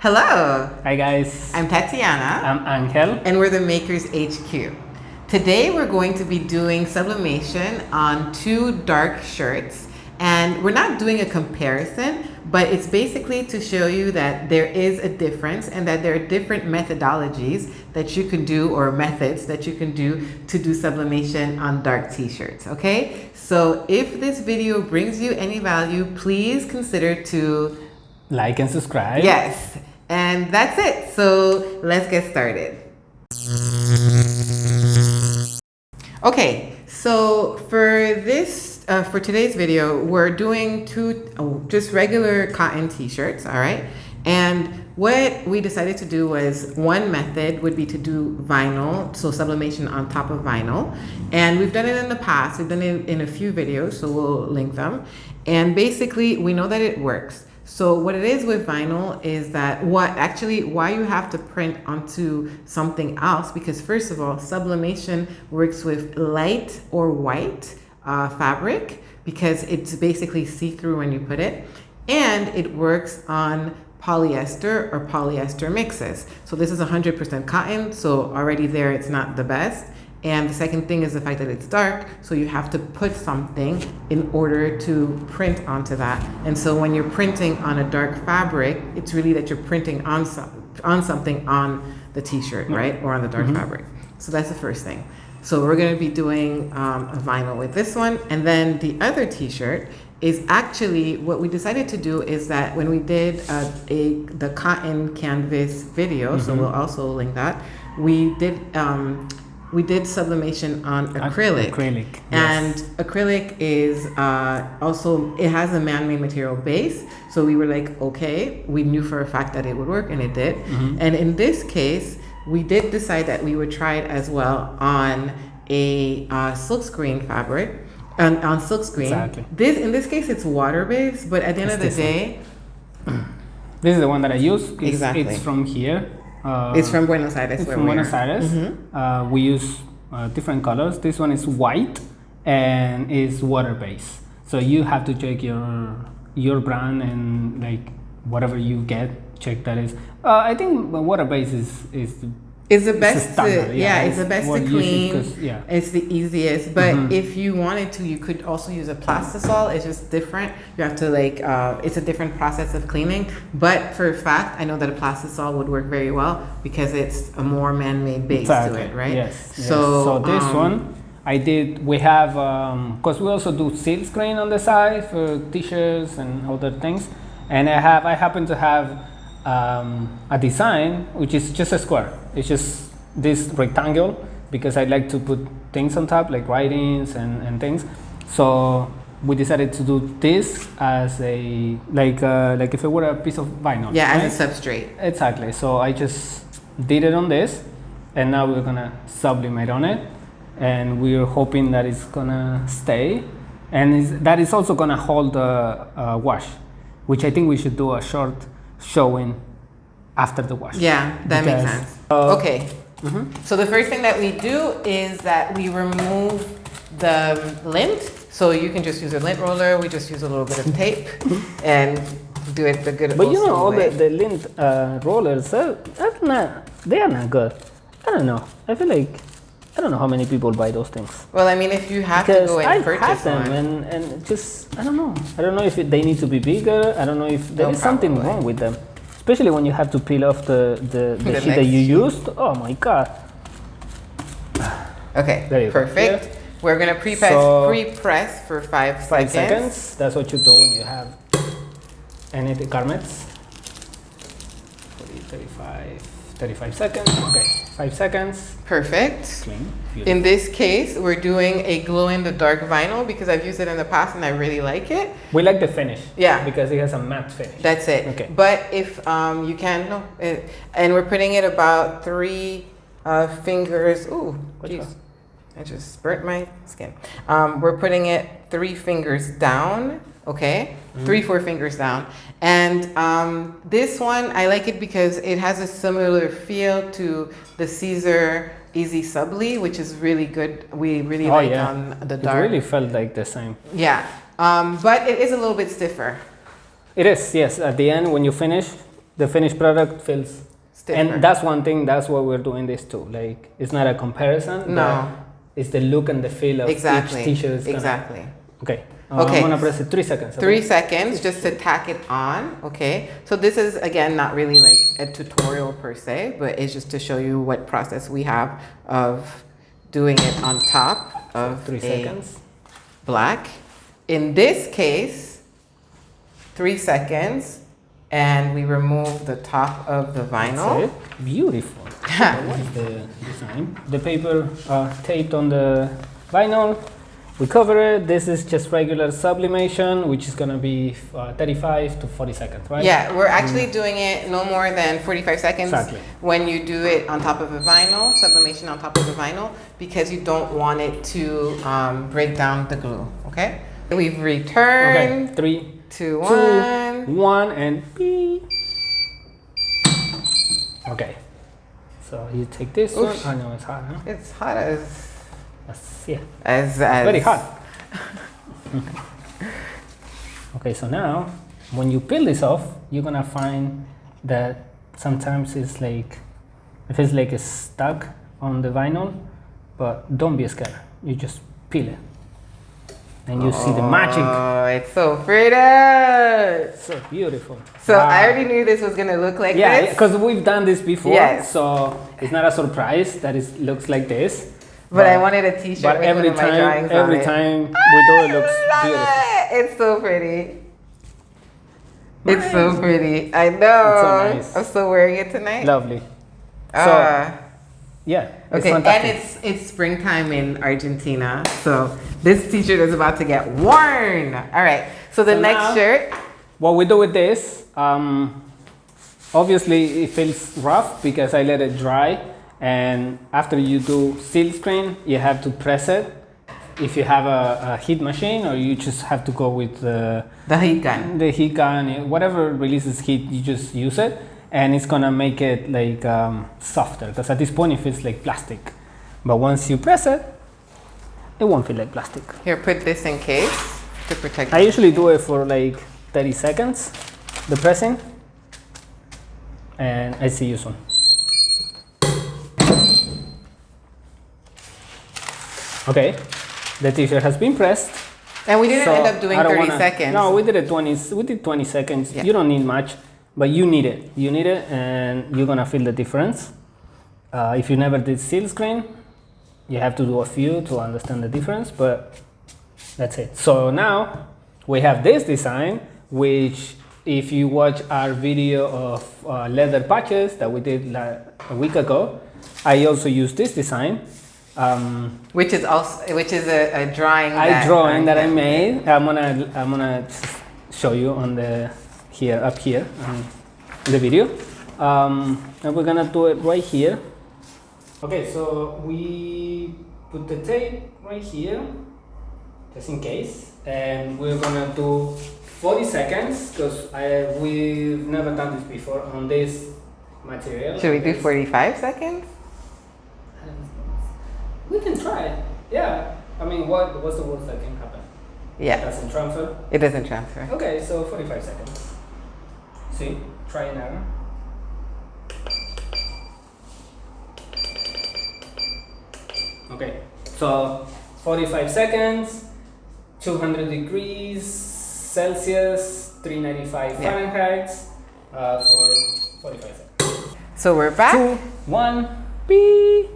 Hello, Hi guys, I'm Tatiana, I'm Angel. and we're the Makers HQ. Today we're going to be doing sublimation on two dark shirts, and we're not doing a comparison, but it's basically to show you that there is a difference and that there are different methodologies that you can do, or methods that you can do to do sublimation on dark t-shirts, okay? So if this video brings you any value, please consider to Like and subscribe. Yes, and that's it. So let's get started. Okay, so for today's video, we're doing just regular cotton t-shirts, all right? And what we decided to do was, one method would be to do vinyl, so sublimation on top of vinyl. And we've done it in the past, we've done it in a few videos, so we'll link them. And basically, we know that it works. So what it is with vinyl is that why you have to print onto something else, because first of all, sublimation works with light or white fabric, because it's basically see-through when you put it, and it works on polyester or polyester mixes. So this is 100% cotton, so already there it's not the best. And the second thing is the fact that it's dark, so you have to put something in order to print onto that. And so when you're printing on a dark fabric, it's really that you're printing on something on the t-shirt, right? Or on the dark fabric. So that's the first thing. So we're gonna be doing a vinyl with this one. And then the other t-shirt is actually, what we decided to do is that when we did the cotton canvas video, so we'll also link that, we did sublimation on acrylic. And yes. Acrylic is also, it has a man-made material base. So we were like, okay, we knew for a fact that it would work, and it did. And in this case, we did decide that we would try it as well on a silkscreen fabric, on silkscreen. Exactly. In this case, it's water-based, but at the end of the day, this is the one that I use. Exactly. It's from here. It's from Buenos Aires. It's from Buenos Aires. We use different colors. This one is white and is water based. So you have to check your brand and like whatever you get. Check that is. I think water based is the best. It's the best to clean. It's the easiest. But if you wanted to, you could also use a plastisol. It's just different. You have to it's a different process of cleaning. But for a fact, I know that a plastisol would work very well because it's a more man-made base to it, right? Yes. So this one, we have, because we also do silk screen on the side for t-shirts and other things. And I happen to have a design which is just a square. It's just this rectangle because I like to put things on top, like writings and things. So we decided to do this as a like if it were a piece of vinyl. Yeah, right? as a substrate. Exactly. So I just did it on this, and now we're gonna sublimate on it, and we're hoping that it's gonna stay, and that is also gonna hold the wash, which I think we should do a short showing after the wash. Yeah, that makes sense. Okay. So the first thing that we do is that we remove the lint. So you can just use a lint roller. We just use a little bit of tape and do it the good. But you know, all the lint rollers, they are not good. I don't know. I feel like I don't know how many people buy those things. Well, I mean, if you have to go and purchase them one, and just I don't know. I don't know if they need to be bigger. I don't know if there is something wrong with them, especially when you have to peel off the sheet that you used. Oh my god. Okay, perfect. Yeah. We're gonna pre-press for 5 seconds. 5 seconds. That's what you do when you have any garments. 35 seconds. Okay, 5 seconds. Perfect. Clean. In this case, we're doing a glow-in-the-dark vinyl because I've used it in the past and I really like it. We like the finish. Yeah. Because it has a matte finish. That's it. Okay. But if you can, and we're putting it about 3 fingers. Ooh, jeez. I just burnt my skin. We're putting it 3 fingers down. Okay, 3-4 fingers down. And this one, I like it because it has a similar feel to the Caesar Easy Subli, which is really good. We really like on the dark. It really felt like the same. Yeah, but it is a little bit stiffer. It is, yes. At the end, when you finish, the finished product feels. Stiffer. And that's one thing. That's why we're doing this too. Like, it's not a comparison. No. It's the look and the feel of Exactly. each t-shirt. Exactly. Okay. Okay. I'm gonna press it 3 seconds. 3 seconds just to tack it on. Okay. So this is again not really like a tutorial per se, but it's just to show you what process we have of doing it on top of 3 seconds. black. In this case, 3 seconds, and we remove the top of the vinyl. That's it. Beautiful. What is the design? The paper taped on the vinyl. We cover it. This is just regular sublimation, which is gonna be 35 to 40 seconds, right? Yeah, we're actually doing it no more than 45 seconds Exactly. when you do it on top of a vinyl, sublimation on top of a vinyl, because you don't want it to break down the glue, okay? We've returned. Okay, 3, 2, 2, 1. 1, and beep. Okay. So you take this one. Oof. I know it's hot, huh? It's hot as Yeah. as Very hot. Okay, so now when you peel this off, you're gonna find that sometimes it feels like it's stuck on the vinyl, but don't be scared. You just peel it, and you see the magic. Oh, it's so pretty. So beautiful. So Wow. I already knew this was gonna look like Yeah, this. because we've done this before, Yes. so it's not a surprise that it looks like this. But I wanted a t-shirt But with every one of my time, drawings on every it. time we do it, looks love beautiful. it. It's so pretty. It's so pretty. I know. It's so nice. I'm still wearing it tonight. Lovely. So Ah. yeah, Okay, and fantastic. it's springtime in Argentina, so this t-shirt is about to get worn. All right, so the So next now- shirt. What we do with this, obviously it feels rough because I let it dry, and after you do seal screen, you have to press it. If you have a heat machine, or you just have to go with The heat gun. the heat gun, whatever releases heat, you just use it, and it's gonna make it like softer, because at this point it feels like plastic, but once you press it, it won't feel like plastic. Here, put this in case to protect. I usually do it for like 30 seconds, the pressing, and I see you soon. Okay, the t-shirt has been pressed. And we didn't so end up doing I don't 30 wanna- seconds. No, we did 20 seconds. Yeah. You don't need much, but you need it. You need it, and you're gonna feel the difference. If you never did seal screen, you have to do a few to understand the difference, but that's it. So now we have this design, which if you watch our video of leather patches that we did a week ago, I also used this design. Which is a drawing. That I made. I'm gonna show you on the up here in the video, and we're gonna do it right here. Okay, so we put the tape right here, just in case, and we're gonna do 40 seconds because we've never done this before on this material. Should we do 45 seconds? We can try it. Yeah. I mean, what's the worst that can happen? Yeah, Doesn't transfer. it doesn't transfer. Okay, so 45 seconds. See, try and error. Okay, so 45 seconds, 200 degrees Celsius, 395 Yeah. Fahrenheit for 45 seconds. So we're back. 2, 1, beep.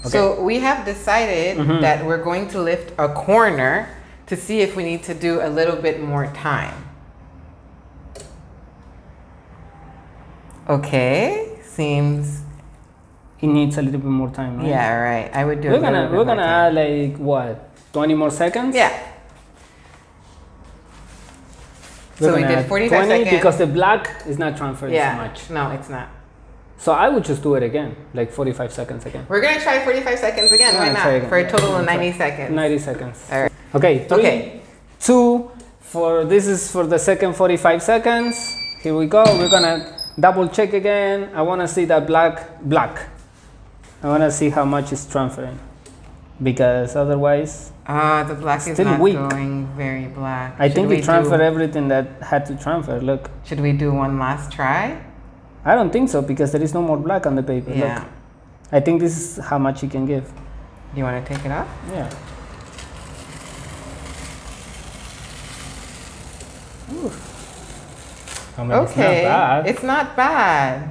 So we have decided that we're going to lift a corner to see if we need to do a little bit more time. Okay, seems. It needs a little bit more time, right? Yeah, right. I would do. We're gonna add like what, 20 more seconds? Yeah. We're So we gonna did add 45 seconds. because the black is not transferring Yeah. so much. No, it's not. So I would just do it again, like 45 seconds again. We're gonna try 45 seconds again. Why Yeah, not? try again. For a total of Try. 90 seconds. 90 seconds. All right. Okay, 3, Okay. 2, this is for the second 45 seconds. Here we go. We're gonna double check again. I wanna see that black. I wanna see how much is transferring. because otherwise The black is Still not weak. going very black. I Should think we it transferred do- everything that had to transfer. Look, Should we do one last try? I don't think so because there is no more black on the paper. Yeah. Look, I think this is how much you can give. You want to take it off? Yeah. I mean, Okay, it's not bad. it's not bad.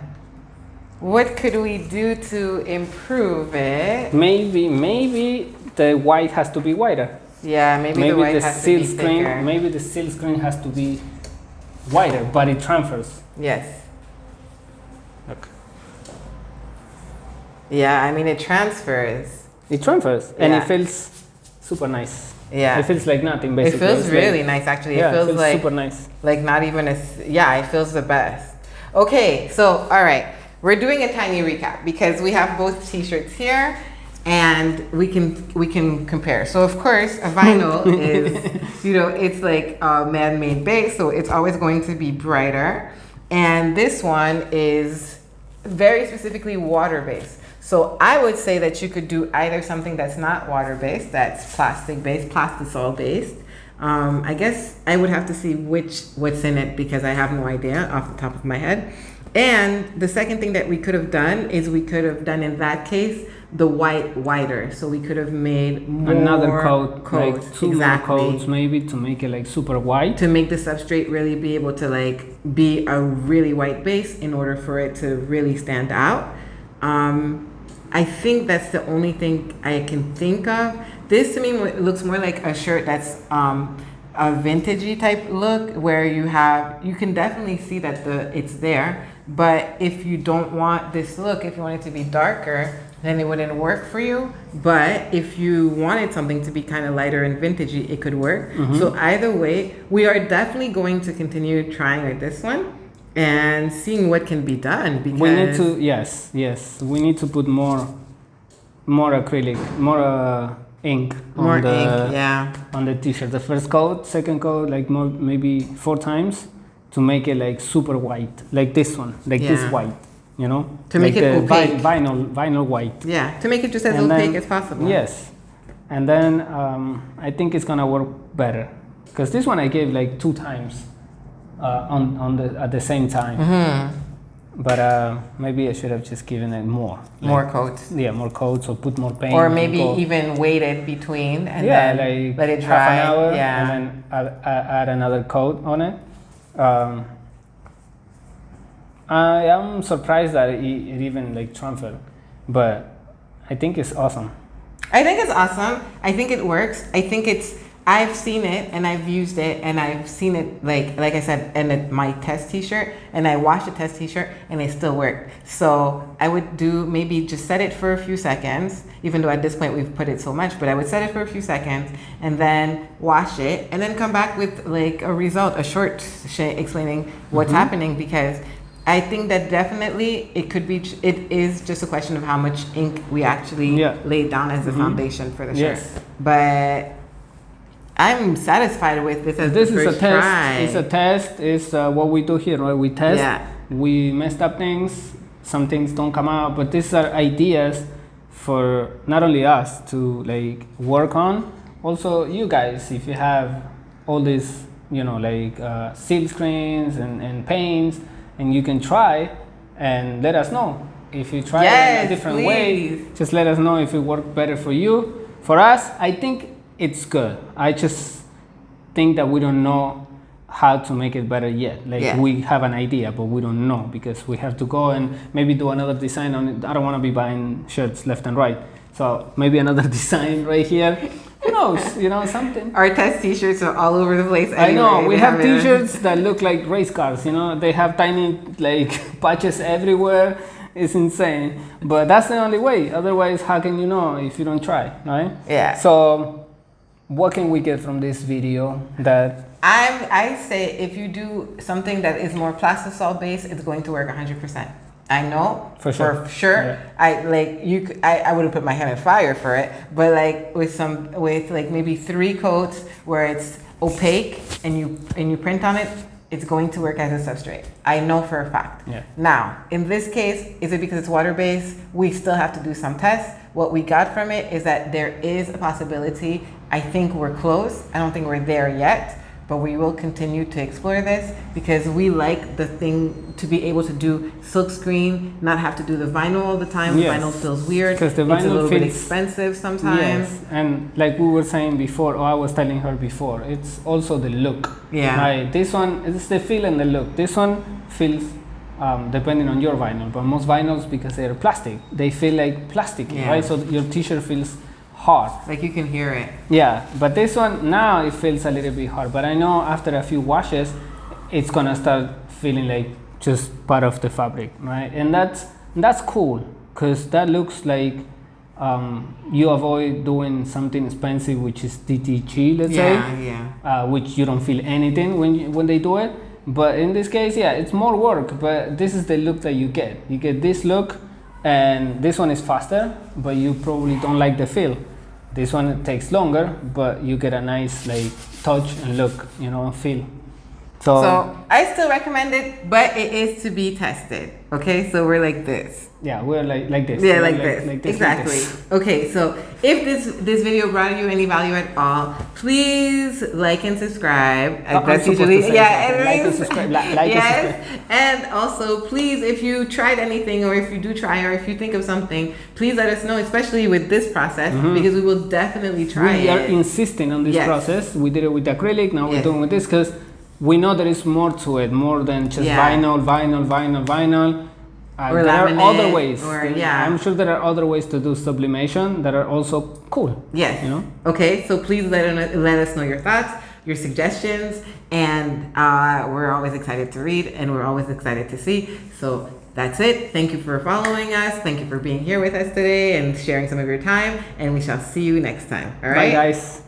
What could we do to improve it? Maybe the white has to be whiter. Yeah, maybe the white has to seal be screen, thicker. maybe the seal screen has to be whiter, but it transfers. Yes. Look. Yeah, I mean it transfers. It transfers and Yeah. it feels super nice. Yeah. It feels like nothing It basically. feels It's really like, nice actually. yeah, It feels like super nice. like not even yeah, it feels the best. Okay, so all right, we're doing a tiny recap because we have both t-shirts here and we can compare. So of course a vinyl is, you know, it's like a man-made base, so it's always going to be brighter, and this one is very specifically water-based. So I would say that you could do either something that's not water-based, that's plastic-based, plastisol-based. I guess I would have to see what's in it because I have no idea off the top of my head. And the second thing that we could have done is we could have done in that case the white whiter. So we could have made more Another coat, coats, like two exactly, more coats maybe to make it like super white. to make the substrate really be able to like be a really white base in order for it to really stand out. I think that's the only thing I can think of. This to me looks more like a shirt that's a vintagey type look where you can definitely see that it's there, but if you don't want this look, if you want it to be darker, then it wouldn't work for you. But if you wanted something to be kind of lighter and vintagey, it could work. So either way, we are definitely going to continue trying with this one and seeing what can be done, because We need to, yes, we need to put more acrylic, more ink more on the ink, yeah. on the t-shirt. The first coat, second coat, like more, maybe 4 times to make it like super white, like this one, like this Yeah. white, you know, To make like it the opaque. vinyl white. Yeah, to make it just as And opaque then- as possible. Yes, and then I think it's gonna work better because this one I gave like 2 times at the same time. But maybe I should have just given it more. More coats. Yeah, more coats or put more paint. Or and maybe go- even waited between and yeah, then like let it dry. half an hour Yeah. and then add another coat on it. I am surprised that it even like transferred, but I think it's awesome. I think it's awesome. I think it works. I've seen it and I've used it and I've seen it like I said in my test t-shirt, and I washed the test t-shirt and it still worked. So I would do maybe just set it for a few seconds, even though at this point we've put it so much, but I would set it for a few seconds and then wash it and then come back with like a result, a short explaining what's happening, because I think that definitely it is just a question of how much ink we actually laid down as the foundation for the shirt. Yes. But I'm satisfied with this as This the is first a test. try. It's a test. It's what we do here, right? We test. Yeah. We messed up things. Some things don't come out, but these are ideas for not only us to like work on, also you guys. If you have all these, you know, like seal screens and paints, and you can try and let us know. If you try it in Yes, a different please. way, just let us know if it worked better for you. For us, I think it's good. I just think that we don't know how to make it better yet. Like we have an idea, but we don't know because we have to go and maybe do another design on it. I don't want to be buying shirts left and right. So maybe another design right here. Who knows? You know, something. Our test t-shirts are all over the place. I know, anyway. we They have it- t-shirts that look like race cars, you know, they have tiny like patches everywhere. It's insane. But that's the only way. Otherwise, how can you know if you don't try, right? Yeah. So what can we get from this video that I say if you do something that is more plastisol based, it's going to work 100%. I know For sure. Yeah. I wouldn't put my hand in fire for it, but like with like maybe 3 coats where it's opaque and you print on it, it's going to work as a substrate. I know for a fact. Yeah. Now, in this case, is it because it's water based? We still have to do some tests, what we got from it is that there is a possibility. I think we're close. I don't think we're there yet, but we will continue to explore this because we like the thing to be able to do silkscreen, not have to do the vinyl all the time. Yes. Vinyl feels weird. Because the it's a vinyl little bit feels- expensive sometimes. Yes, and like we were saying before, or I was telling her before, it's also the look. Yeah. Right. This one, it's the feel and the look. This one feels, depending on your vinyl, but most vinyls, because they're plastic, they feel like plastic, Yeah. right? So your t-shirt feels hard. Like you can hear it. Yeah, but this one now it feels a little bit hard. But I know after a few washes, it's gonna start feeling like just part of the fabric, right? And that's cool because that looks like you avoid doing something expensive, which is DTG, let's say, which you don't feel anything when they do it. But in this case, yeah, it's more work. But this is the look that you get. You get this look, and this one is faster, but you probably don't like the feel. This one takes longer, but you get a nice like touch and look, and feel. So I still recommend it, but it is to be tested. Okay, so we're like this. Yeah, we're like this. Yeah, We're like this. Exactly. Like this. Okay, so if this video brought you any value at all, please like and subscribe. That's usually like and subscribe. Like yes. and subscribe. And also, please, if you tried anything, or if you do try, or if you think of something, please let us know, especially with this process, because we will definitely try it. We are insisting on this process. We did it with acrylic. Now we're doing with this because we know there is more to it, more than just vinyl. Or there laminate, are other ways. I'm sure there are other ways to do sublimation that are also cool. Yes. Okay, so please let us know your thoughts, your suggestions, and we're always excited to read, and we're always excited to see. So that's it. Thank you for following us. Thank you for being here with us today and sharing some of your time, and we shall see you next time. All right? Bye, guys.